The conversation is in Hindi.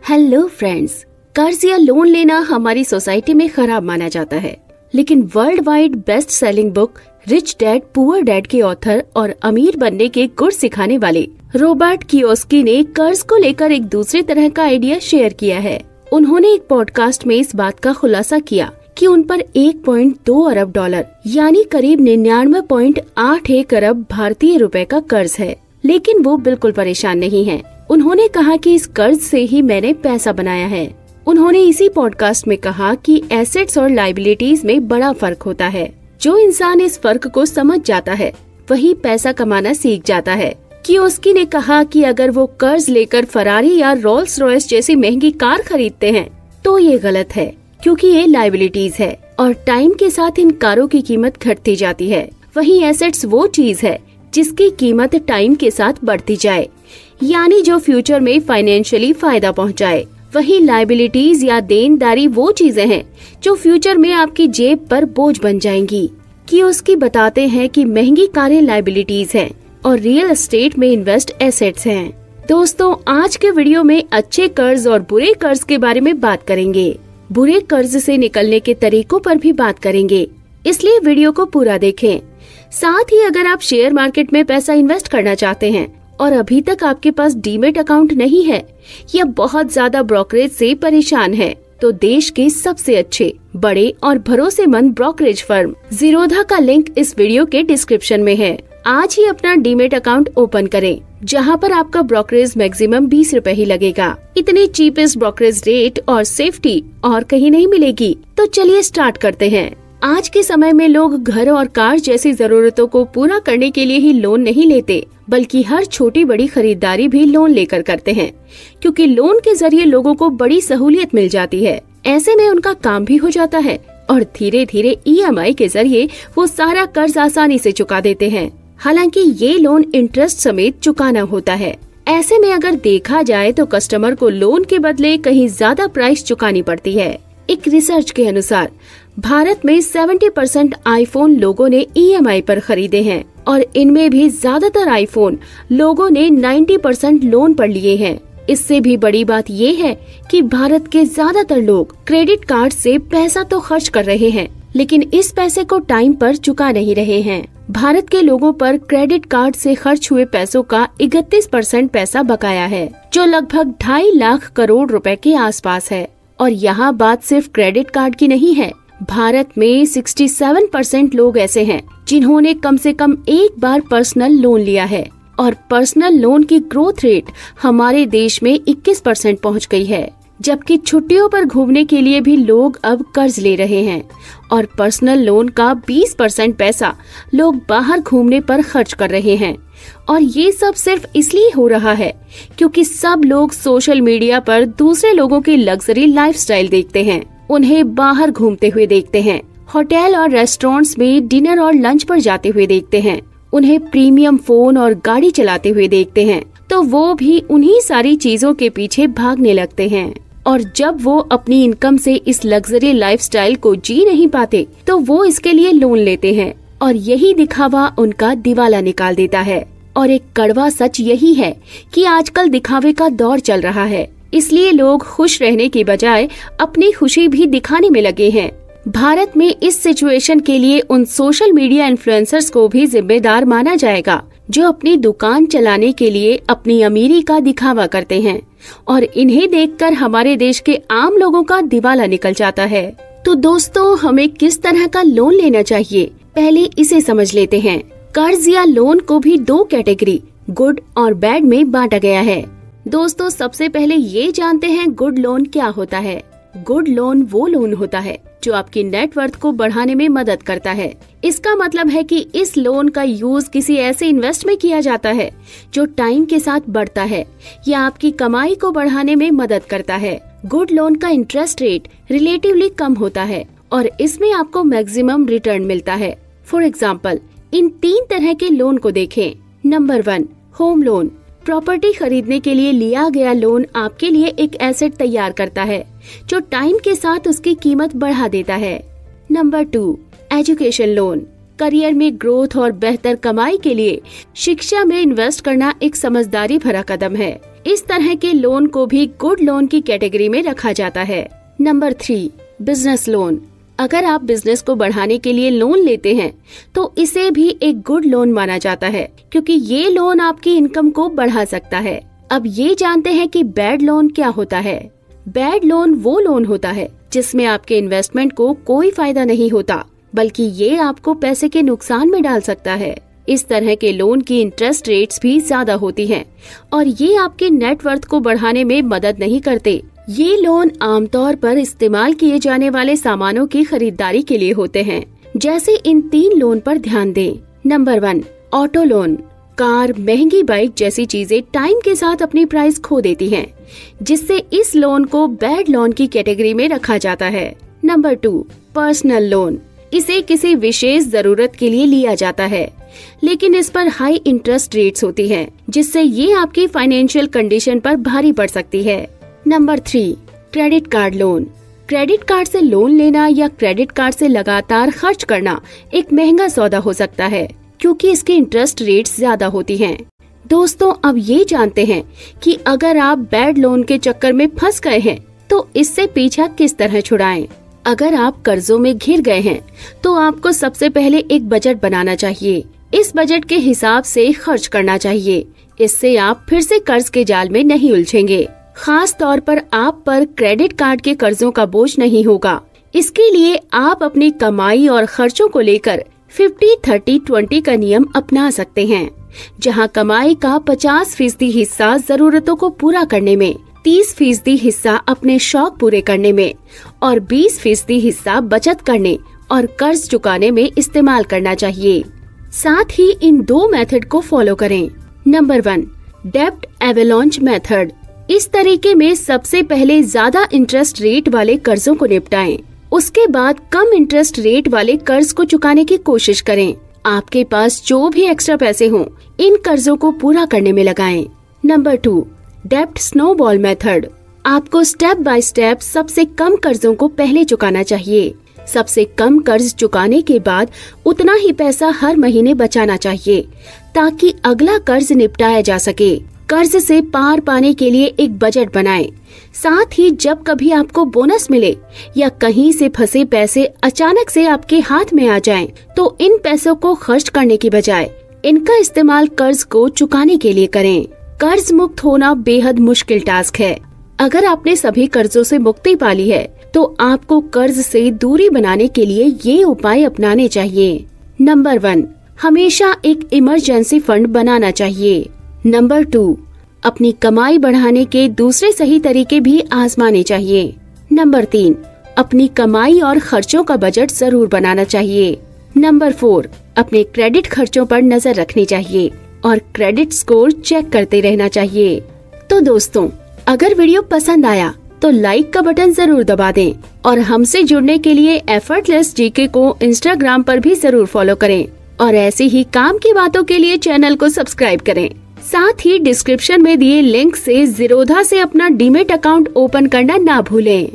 हेलो फ्रेंड्स, कर्ज या लोन लेना हमारी सोसाइटी में खराब माना जाता है, लेकिन world wide best selling book rich dad poor dad के ऑथर और अमीर बनने के गुर सिखाने वाले रॉबर्ट कियोसाकी ने कर्ज को लेकर एक दूसरे तरह का आइडिया शेयर किया है। उन्होंने एक पॉडकास्ट में इस बात का खुलासा किया कि उन पर 1.2 अरब डॉलर यानी करीब 99.81 अरब भारतीय रुपए का कर्ज है, लेकिन वो बिल्कुल परेशान नहीं है। उन्होंने कहा कि इस कर्ज से ही मैंने पैसा बनाया है। उन्होंने इसी पॉडकास्ट में कहा कि एसेट्स और लायबिलिटीज में बड़ा फर्क होता है। जो इंसान इस फर्क को समझ जाता है वही पैसा कमाना सीख जाता है। कियोसाकी ने कहा कि अगर वो कर्ज लेकर फरारी या रोल्स रॉयस जैसी महंगी कार खरीदते हैं तो ये गलत है, क्योंकि ये लायबिलिटीज है और टाइम के साथ इन कारों की कीमत घटती जाती है। वहीं एसेट्स वो चीज है जिसकी कीमत टाइम के साथ बढ़ती जाए, यानी जो फ्यूचर में फाइनेंशियली फायदा पहुंचाए। वहीं लायबिलिटीज या देनदारी वो चीजें हैं जो फ्यूचर में आपकी जेब पर बोझ बन जाएंगी। कियोसाकी बताते हैं कि महंगी कारें लायबिलिटीज हैं और रियल एस्टेट में इन्वेस्ट एसेट्स हैं। दोस्तों, आज के वीडियो में अच्छे कर्ज और बुरे कर्ज के बारे में बात करेंगे। बुरे कर्ज से निकलने के तरीकों पर भी बात करेंगे, इसलिए वीडियो को पूरा देखें। साथ ही अगर आप शेयर मार्केट में पैसा इन्वेस्ट करना चाहते हैं और अभी तक आपके पास डीमेट अकाउंट नहीं है या बहुत ज्यादा ब्रोकरेज से परेशान है, तो देश के सबसे अच्छे, बड़े और भरोसेमंद ब्रोकरेज फर्म ज़ीरोधा का लिंक इस वीडियो के डिस्क्रिप्शन में है। आज ही अपना डीमेट अकाउंट ओपन करें, जहां पर आपका ब्रोकरेज मैक्सिमम 20 रुपए ही लगेगा। इतनी चीपेस्ट ब्रोकरेज रेट और सेफ्टी और कहीं नहीं मिलेगी। तो चलिए स्टार्ट करते हैं। आज के समय में लोग घर और कार जैसी जरूरतों को पूरा करने के लिए ही लोन नहीं लेते, बल्कि हर छोटी बड़ी खरीदारी भी लोन लेकर करते हैं, क्योंकि लोन के जरिए लोगों को बड़ी सहूलियत मिल जाती है। ऐसे में उनका काम भी हो जाता है और धीरे धीरे EMI के जरिए वो सारा कर्ज आसानी से चुका देते हैं। हालांकि ये लोन इंटरेस्ट समेत चुकाना होता है। ऐसे में अगर देखा जाए तो कस्टमर को लोन के बदले कहीं ज्यादा प्राइस चुकानी पड़ती है। एक रिसर्च के अनुसार भारत में 70% आईफोन लोगों ने EMI पर खरीदे हैं और इनमें भी ज्यादातर आईफोन लोगों ने 90% लोन पर लिए हैं। इससे भी बड़ी बात ये है कि भारत के ज्यादातर लोग क्रेडिट कार्ड से पैसा तो खर्च कर रहे हैं, लेकिन इस पैसे को टाइम पर चुका नहीं रहे हैं। भारत के लोगों पर क्रेडिट कार्ड से खर्च हुए पैसों का 31% पैसा बकाया है, जो लगभग 2.5 लाख करोड़ रुपए के आसपास है। और यहाँ बात सिर्फ क्रेडिट कार्ड की नहीं है। भारत में 67% लोग ऐसे हैं जिन्होंने कम से कम एक बार पर्सनल लोन लिया है और पर्सनल लोन की ग्रोथ रेट हमारे देश में 21% पहुँच गई है। जबकि छुट्टियों पर घूमने के लिए भी लोग अब कर्ज ले रहे हैं और पर्सनल लोन का 20% पैसा लोग बाहर घूमने पर खर्च कर रहे हैं। और ये सब सिर्फ इसलिए हो रहा है क्योंकि सब लोग सोशल मीडिया पर दूसरे लोगों की लग्जरी लाइफस्टाइल देखते हैं, उन्हें बाहर घूमते हुए देखते हैं, होटल और रेस्टोरेंट्स में डिनर और लंच पर जाते हुए देखते हैं, उन्हें प्रीमियम फोन और गाड़ी चलाते हुए देखते हैं, तो वो भी उन्हीं सारी चीजों के पीछे भागने लगते हैं। और जब वो अपनी इनकम से इस लग्जरी लाइफस्टाइल को जी नहीं पाते तो वो इसके लिए लोन लेते हैं और यही दिखावा उनका दिवाला निकाल देता है। और एक कड़वा सच यही है कि आजकल दिखावे का दौर चल रहा है, इसलिए लोग खुश रहने की बजाय अपनी खुशी भी दिखाने में लगे हैं। भारत में इस सिचुएशन के लिए उन सोशल मीडिया इन्फ्लुएंसर्स को भी जिम्मेदार माना जाएगा जो अपनी दुकान चलाने के लिए अपनी अमीरी का दिखावा करते हैं और इन्हें देखकर हमारे देश के आम लोगों का दिवाला निकल जाता है। तो दोस्तों, हमें किस तरह का लोन लेना चाहिए, पहले इसे समझ लेते हैं। कर्ज या लोन को भी 2 कैटेगरी, गुड और बैड में बांटा गया है। दोस्तों, सबसे पहले ये जानते हैं गुड लोन क्या होता है। गुड लोन वो लोन होता है जो आपकी नेटवर्थ को बढ़ाने में मदद करता है। इसका मतलब है कि इस लोन का यूज किसी ऐसे इन्वेस्ट में किया जाता है जो टाइम के साथ बढ़ता है या आपकी कमाई को बढ़ाने में मदद करता है। गुड लोन का इंटरेस्ट रेट रिलेटिवली कम होता है और इसमें आपको मैक्सिमम रिटर्न मिलता है। फॉर एग्जाम्पल, इन 3 तरह के लोन को देखें। Number 1, home loan. प्रॉपर्टी खरीदने के लिए लिया गया लोन आपके लिए एक एसेट तैयार करता है जो टाइम के साथ उसकी कीमत बढ़ा देता है। Number 2, education loan. करियर में ग्रोथ और बेहतर कमाई के लिए शिक्षा में इन्वेस्ट करना एक समझदारी भरा कदम है। इस तरह के लोन को भी गुड लोन की कैटेगरी में रखा जाता है। Number 3, business loan. अगर आप बिजनेस को बढ़ाने के लिए लोन लेते हैं तो इसे भी एक गुड लोन माना जाता है, क्योंकि ये लोन आपकी इनकम को बढ़ा सकता है। अब ये जानते हैं कि बैड लोन क्या होता है। बैड लोन वो लोन होता है जिसमें आपके इन्वेस्टमेंट को कोई फायदा नहीं होता, बल्कि ये आपको पैसे के नुकसान में डाल सकता है। इस तरह के लोन की इंटरेस्ट रेट्स भी ज्यादा होती हैं और ये आपके नेटवर्थ को बढ़ाने में मदद नहीं करते। ये लोन आमतौर पर इस्तेमाल किए जाने वाले सामानों की खरीदारी के लिए होते हैं। जैसे इन 3 लोन पर ध्यान दें। Number 1, auto loan. कार, महंगी बाइक जैसी चीजें टाइम के साथ अपनी प्राइस खो देती हैं, जिससे इस लोन को बैड लोन की कैटेगरी में रखा जाता है। Number 2, personal loan. इसे किसी विशेष जरूरत के लिए लिया जाता है, लेकिन इस पर हाई इंटरेस्ट रेट्स होती हैं, जिससे ये आपकी फाइनेंशियल कंडीशन पर भारी पड़ सकती है। Number 3, credit card loan. Credit card से लोन लेना या क्रेडिट कार्ड से लगातार खर्च करना एक महंगा सौदा हो सकता है, क्योंकि इसके इंटरेस्ट रेट्स ज्यादा होती हैं। दोस्तों, अब ये जानते हैं कि अगर आप बैड लोन के चक्कर में फंस गए हैं तो इससे पीछा किस तरह छुड़ाएं। अगर आप कर्जों में घिर गए हैं तो आपको सबसे पहले एक बजट बनाना चाहिए। इस बजट के हिसाब से खर्च करना चाहिए। इससे आप फिर से कर्ज के जाल में नहीं उलझेंगे। खास तौर पर आप पर क्रेडिट कार्ड के कर्जों का बोझ नहीं होगा। इसके लिए आप अपनी कमाई और खर्चों को लेकर 50-30-20 का नियम अपना सकते हैं, जहां कमाई का 50% हिस्सा जरूरतों को पूरा करने में, 30% हिस्सा अपने शौक पूरे करने में और 20% हिस्सा बचत करने और कर्ज चुकाने में इस्तेमाल करना चाहिए। साथ ही इन 2 मेथड को फॉलो करें। नंबर 1, डेब्ट एवेलांच मेथड। इस तरीके में सबसे पहले ज्यादा इंटरेस्ट रेट वाले कर्जों को निपटाएं। उसके बाद कम इंटरेस्ट रेट वाले कर्ज को चुकाने की कोशिश करें। आपके पास जो भी एक्स्ट्रा पैसे हों, इन कर्जों को पूरा करने में लगाएं। नंबर 2, डेब्ट स्नोबॉल मेथड। आपको स्टेप बाय स्टेप सबसे कम कर्जों को पहले चुकाना चाहिए। सबसे कम कर्ज चुकाने के बाद उतना ही पैसा हर महीने बचाना चाहिए, ताकि अगला कर्ज निपटाया जा सके। कर्ज से पार पाने के लिए एक बजट बनाएं। साथ ही जब कभी आपको बोनस मिले या कहीं से फंसे पैसे अचानक से आपके हाथ में आ जाएं, तो इन पैसों को खर्च करने की बजाय इनका इस्तेमाल कर्ज को चुकाने के लिए करें। कर्ज मुक्त होना बेहद मुश्किल टास्क है। अगर आपने सभी कर्जों से मुक्ति पा ली है तो आपको कर्ज से दूरी बनाने के लिए ये उपाय अपनाने चाहिए। नंबर 1, हमेशा एक इमरजेंसी फंड बनाना चाहिए। नंबर 2, अपनी कमाई बढ़ाने के दूसरे सही तरीके भी आजमाने चाहिए। नंबर 3, अपनी कमाई और खर्चों का बजट जरूर बनाना चाहिए। नंबर 4, अपने क्रेडिट खर्चों पर नजर रखनी चाहिए और क्रेडिट स्कोर चेक करते रहना चाहिए। तो दोस्तों, अगर वीडियो पसंद आया तो लाइक का बटन जरूर दबा दें और हमसे जुड़ने के लिए एफर्टलेस जीके को इंस्टाग्राम पर भी जरूर फॉलो करें और ऐसी ही काम की बातों के लिए चैनल को सब्सक्राइब करें। साथ ही डिस्क्रिप्शन में दिए लिंक से ज़ीरोधा से अपना डीमैट अकाउंट ओपन करना ना भूलें।